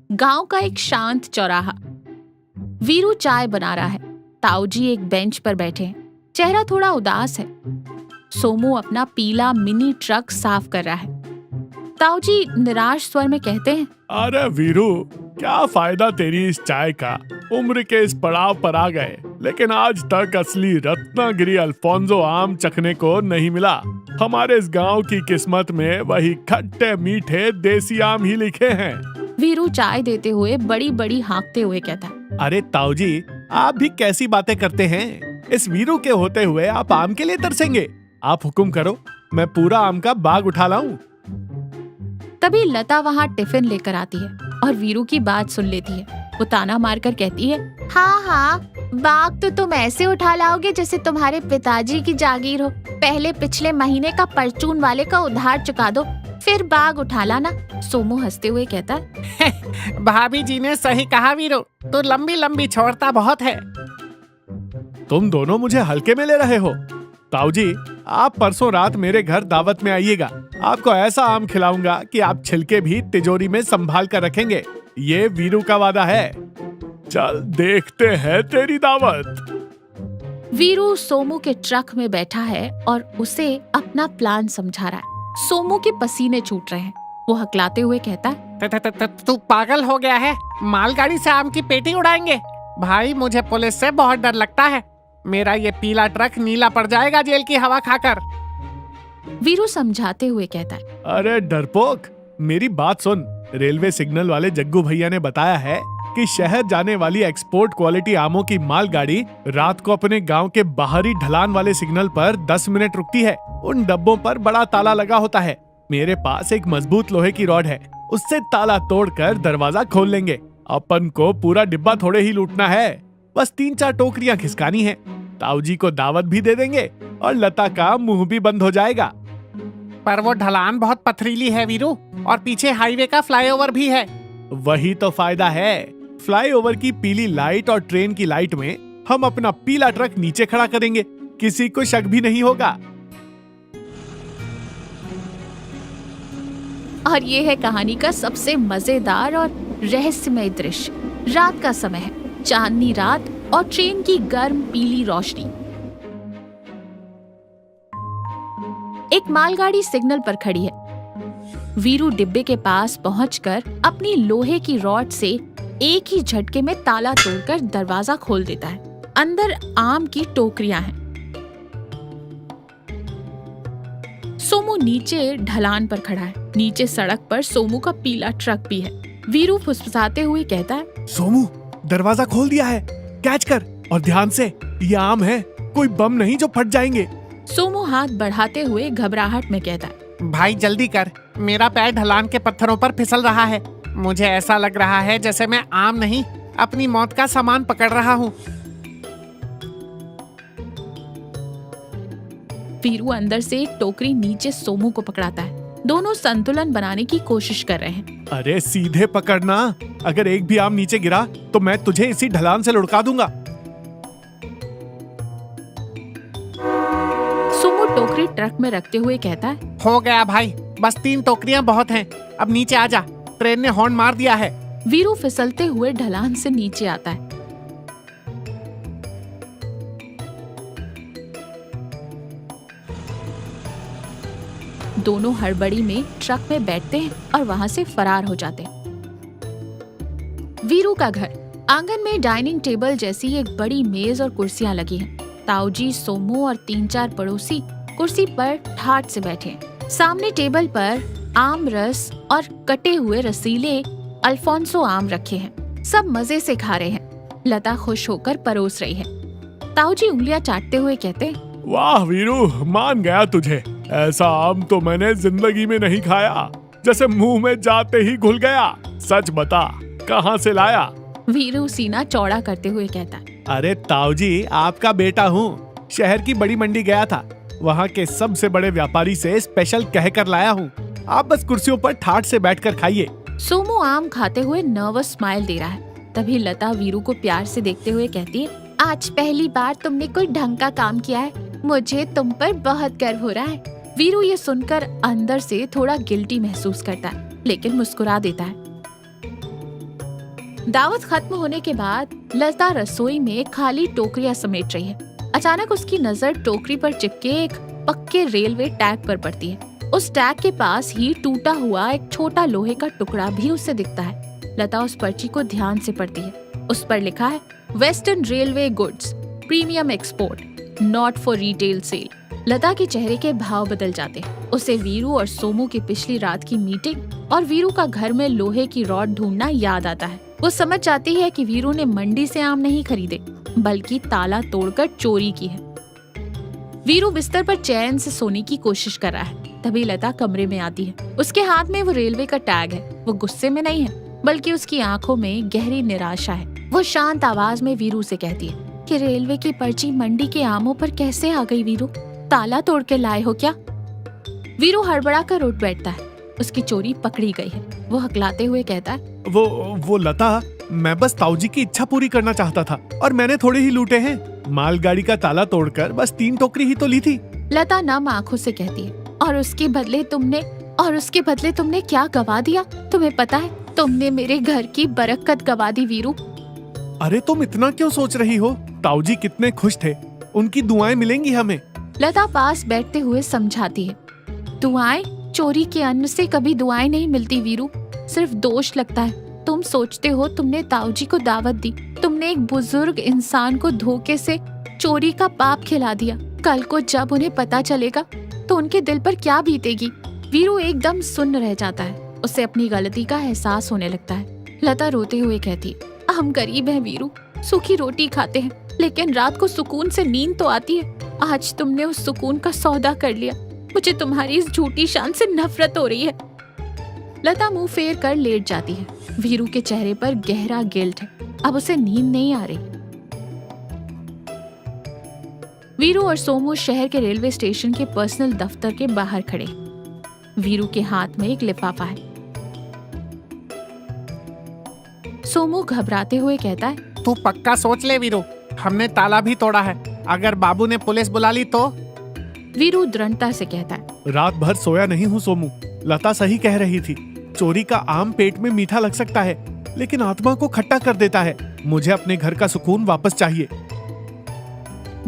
गांव का एक शांत चौराहा। वीरू चाय बना रहा है। ताऊजी एक बेंच पर बैठे हैं। चेहरा थोड़ा उदास है। सोमू अपना पीला मिनी ट्रक साफ कर रहा है। ताऊजी निराश स्वर में कहते हैं, अरे वीरू, क्या फायदा तेरी इस चाय का। उम्र के इस पड़ाव पर आ गए, लेकिन आज तक असली रत्नागिरी अल्फोंसो आम चखने को नहीं मिला। हमारे इस गांव की किस्मत में वही खट्टे मीठे देसी आम ही लिखे हैं। वीरू चाय देते हुए बड़ी बड़ी हाँकते हुए कहता है, अरे ताऊजी, आप भी कैसी बातें करते हैं। इस वीरू के होते हुए आप आम के लिए तरसेंगे। आप हुक्म करो, मैं पूरा आम का बाग उठा लाऊं। तभी लता वहाँ टिफिन लेकर आती है और वीरू की बात सुन लेती है। वो ताना मारकर कहती है, हाँ हाँ, बाग तो तुम ऐसे उठा लाओगे जैसे तुम्हारे पिताजी की जागीर हो। पहले पिछले महीने का परचून वाले का उधार चुका दो, फिर बाग उठा लाना। सोमू हंसते हुए कहता है, भाभी जी ने सही कहा वीरू, तू लंबी लंबी छोड़ता बहुत है। तुम दोनों मुझे हल्के में ले रहे हो। ताऊजी, आप परसों रात मेरे घर दावत में आइएगा। आपको ऐसा आम खिलाऊंगा कि आप छिलके भी तिजोरी में संभाल कर रखेंगे। ये वीरू का वादा है। चल देखते हैं तेरी दावत। वीरू सोमू के ट्रक में बैठा है और उसे अपना प्लान समझा रहा है। सोमू के पसीने छूट रहे हैं। वो हकलाते हुए कहता है, तू पागल हो गया है। मालगाड़ी से आम की पेटी उड़ाएंगे? भाई, मुझे पुलिस से बहुत डर लगता है। मेरा ये पीला ट्रक नीला पड़ जाएगा जेल की हवा खाकर। वीरू समझाते हुए कहता है, अरे डरपोक, मेरी बात सुन। रेलवे सिग्नल वाले जग्गू भैया ने बताया है कि शहर जाने वाली एक्सपोर्ट क्वालिटी आमों की मालगाड़ी रात को अपने गांव के बाहरी ढलान वाले सिग्नल पर 10 मिनट रुकती है। उन डब्बों पर बड़ा ताला लगा होता है। मेरे पास एक मजबूत लोहे की रॉड है, उससे ताला तोड़कर दरवाजा खोल लेंगे। अपन को पूरा डिब्बा थोड़े ही लूटना है, बस 3-4 टोकरियां खिसकानी है। ताऊजी को दावत भी दे देंगे और लता का मुंह भी बंद हो जाएगा। पर वो ढलान बहुत पथरीली है वीरू, और पीछे हाईवे का फ्लाईओवर भी है। वही तो फायदा है। फ्लाईओवर की पीली लाइट और ट्रेन की लाइट में हम अपना पीला ट्रक नीचे खड़ा करेंगे, किसी को शक भी नहीं होगा। और ये है कहानी का सबसे मजेदार और रहस्यमय दृश्य। रात का समय है, चांदनी रात और ट्रेन की गर्म पीली रोशनी। एक मालगाड़ी सिग्नल पर खड़ी है। वीरू डिब्बे के पास पहुंचकर अपनी लोहे की रॉड से एक ही झटके में ताला तोड़कर दरवाजा खोल देता है। अंदर आम की टोकरियां हैं। सोमू नीचे ढलान पर खड़ा है। नीचे सड़क पर सोमू का पीला ट्रक भी है। वीरू फुसफुसाते हुए कहता है, सोमू, दरवाजा खोल दिया है, कैच कर और ध्यान से। ये आम है, कोई बम नहीं जो फट जाएंगे। सोमू हाथ बढ़ाते हुए घबराहट में कहता है, भाई जल्दी कर, मेरा पैर ढलान के पत्थरों पर फिसल रहा है। मुझे ऐसा लग रहा है जैसे मैं आम नहीं, अपनी मौत का सामान पकड़ रहा हूँ। वीरू अंदर से एक टोकरी नीचे सोमू को पकड़ाता है। दोनों संतुलन बनाने की कोशिश कर रहे हैं। अरे सीधे पकड़ना, अगर एक भी आम नीचे गिरा तो मैं तुझे इसी ढलान से लुढ़का दूंगा। सोमू टोकरी ट्रक में रखते हुए कहता है, हो गया भाई, बस 3 टोकरियां बहुत हैं। अब नीचे आ जा, ट्रेन ने हॉर्न मार दिया है। वीरू फिसलते हुए ढलान से नीचे आता है। दोनों हड़बड़ी में ट्रक में बैठते हैं और वहां से फरार हो जाते हैं। वीरू का घर। आंगन में डाइनिंग टेबल जैसी एक बड़ी मेज और कुर्सियां लगी हैं। ताऊजी, सोमू और 3-4 पड़ोसी कुर्सी पर ठाट से बैठे हैं। सामने टेबल पर आम रस और कटे हुए रसीले अल्फोंसो आम रखे हैं। सब मजे से खा रहे हैं। लता खुश होकर परोस रही है। ताऊजी उंगलियां चाटते हुए कहते, वाह वीरू, मान गया तुझे। ऐसा आम तो मैंने जिंदगी में नहीं खाया, जैसे मुंह में जाते ही घुल गया। सच बता, कहाँ से लाया? वीरू सीना चौड़ा करते हुए कहता, अरे ताऊजी, आपका बेटा हूँ। शहर की बड़ी मंडी गया था, वहाँ के सबसे बड़े व्यापारी से स्पेशल कह कर लाया हूँ। आप बस कुर्सियों पर ठाट से बैठकर खाइए। सोमू आम खाते हुए नर्वस स्माइल दे रहा है। तभी लता वीरू को प्यार से देखते हुए कहती है, आज पहली बार तुमने कोई ढंग का काम किया है। मुझे तुम पर बहुत गर्व हो रहा है। वीरू ये सुनकर अंदर से थोड़ा गिल्टी महसूस करता है, लेकिन मुस्कुरा देता है। दावत खत्म होने के बाद लता रसोई में खाली टोकरियां समेट रही है। अचानक उसकी नजर टोकरी पर चिपके एक पक्के रेलवे टैग पर पड़ती है। उस टैग के पास ही टूटा हुआ एक छोटा लोहे का टुकड़ा भी उसे दिखता है। लता उस पर्ची को ध्यान से पढ़ती है। उस पर लिखा है western railway goods premium export not for retail sale. Lata के चेहरे के भाव बदल जाते हैं। उसे वीरू और सोमू की पिछली रात की मीटिंग और वीरू का घर में लोहे की रॉड ढूंढना याद आता है। वो समझ जाती है कि वीरू ने मंडी से आम नहीं खरीदे बल्कि ताला तोड़कर चोरी की है। वीरू बिस्तर पर चैन से सोने की कोशिश कर रहा है। तभी लता कमरे में आती है। उसके हाथ में वो रेलवे का टैग है। वो गुस्से में नहीं है बल्कि उसकी आंखों में गहरी निराशा है। वो शांत आवाज में वीरू से कहती है कि रेलवे की पर्ची मंडी के आमों पर कैसे आ गई वीरू? ताला तोड़ के लाए हो क्या? वीरू हड़बड़ा कर उठ बैठता है। उसकी चोरी पकड़ी गई है। वो हकलाते हुए कहता है वो लता, मैं बस ताऊजी की इच्छा पूरी करना चाहता था और मैंने थोड़े ही लूटे हैं। मालगाड़ी का ताला तोड़कर बस 3 टोकरी ही तो ली थी। लता नम आंखों से कहती है और उसके बदले तुमने क्या गवा दिया? तुम्हें पता है तुमने मेरे घर की बरकत गवा दी वीरू। अरे तुम इतना क्यों सोच रही हो? ताऊजी कितने खुश थे। उनकी दुआएं मिलेंगी हमें। लता पास बैठते हुए समझाती है दुआएं? चोरी के अन्न से कभी दुआएं नहीं मिलती वीरू, सिर्फ दोष लगता है। तुम सोचते हो तुमने ताऊजी को दावत दी, तुमने एक बुजुर्ग इंसान को धोखे से चोरी का पाप खिला दिया। कल को जब उन्हें पता चलेगा तो उनके दिल पर क्या बीतेगी? वीरू एकदम सुन्न रह जाता है। उसे अपनी गलती का एहसास होने लगता है। लता रोते हुए कहती है हम गरीब हैं वीरू, सूखी रोटी खाते हैं लेकिन रात को सुकून से नींद तो आती है। आज तुमने उस सुकून का सौदा कर लिया। मुझे तुम्हारी इस झूठी शान से नफरत हो रही है। लता मुंह फेर कर लेट जाती है। वीरू के चेहरे पर गहरा गिल्ट है। अब उसे नींद नहीं आ रही। वीरू और सोमू शहर के रेलवे स्टेशन के पर्सनल दफ्तर के बाहर खड़े। वीरू के हाथ में एक लिफाफा है। सोमू घबराते हुए कहता है तू पक्का सोच ले वीरू, हमने ताला भी तोड़ा है। अगर बाबू ने पुलिस बुला ली तो? वीरू दृढ़ता से कहता है रात भर सोया नहीं हूँ सोमू। लता सही कह रही थी। चोरी का आम पेट में मीठा लग सकता है लेकिन आत्मा को खट्टा कर देता है। मुझे अपने घर का सुकून वापस चाहिए।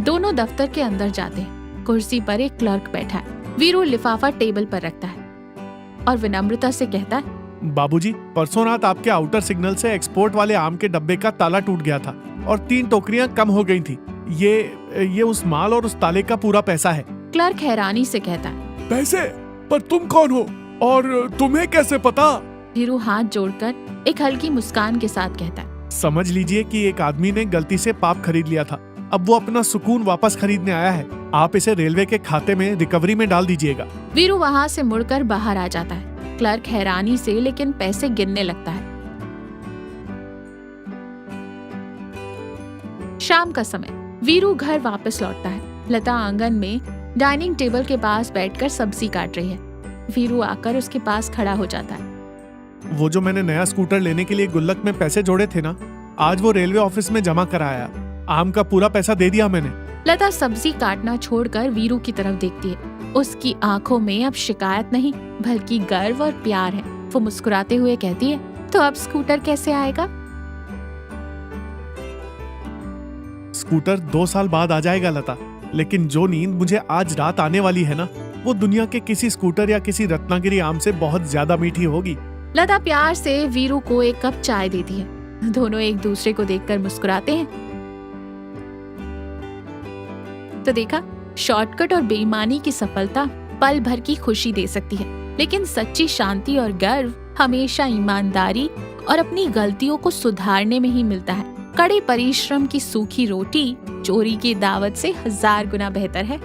दोनों दफ्तर के अंदर जाते हैं। कुर्सी पर एक क्लर्क बैठा है। वीरू लिफाफा टेबल पर रखता है और विनम्रता से कहता है बाबूजी, परसों रात आपके आउटर सिग्नल से एक्सपोर्ट वाले आम के डब्बे का ताला टूट गया था और 3 टोकरियां कम हो गई थी। ये उस माल और उस ताले का पूरा पैसा है। क्लर्क हैरानी से कहता है पैसे? पर तुम कौन हो और तुम्हें कैसे पता? वीरू हाथ जोड़कर एक हल्की मुस्कान के साथ कहता है समझ लीजिए कि एक आदमी ने गलती से पाप खरीद लिया था। अब वो अपना सुकून वापस खरीदने आया है। आप इसे रेलवे के खाते में रिकवरी में डाल दीजिएगा। वीरू वहाँ से मुड़कर बाहर आ जाता है। क्लर्क हैरानी से लेकिन पैसे गिनने लगता है। शाम का समय। वीरू घर वापस लौटता है। लता आंगन में डाइनिंग टेबल के पास बैठकर सब्जी काट रही है। वीरू आकर उसके पास खड़ा हो जाता है। वो जो मैंने नया स्कूटर लेने के लिए गुल्लक में पैसे जोड़े थे ना, आज वो रेलवे ऑफिस में जमा कराया। आम का पूरा पैसा दे दिया मैंने। लता सब्जी काटना छोड़कर वीरू की तरफ देखती है। उसकी आंखों में अब शिकायत नहीं बल्कि गर्व और प्यार है। वो मुस्कुराते हुए कहती है तो अब स्कूटर कैसे आएगा? स्कूटर 2 साल बाद आ जाएगा लता, लेकिन जो नींद मुझे आज रात आने वाली है ना, वो दुनिया के किसी स्कूटर या किसी रत्नागिरी आम से बहुत ज्यादा मीठी होगी। लता प्यार से वीरू को एक कप चाय देती है। दोनों एक दूसरे को देखकर मुस्कुराते हैं। तो देखा, शॉर्टकट और बेईमानी की सफलता पल भर की खुशी दे सकती है, लेकिन सच्ची शांति और गर्व हमेशा ईमानदारी और अपनी गलतियों को सुधारने में ही मिलता है। कड़े परिश्रम की सूखी रोटी चोरी की दावत से 1000 गुना बेहतर है।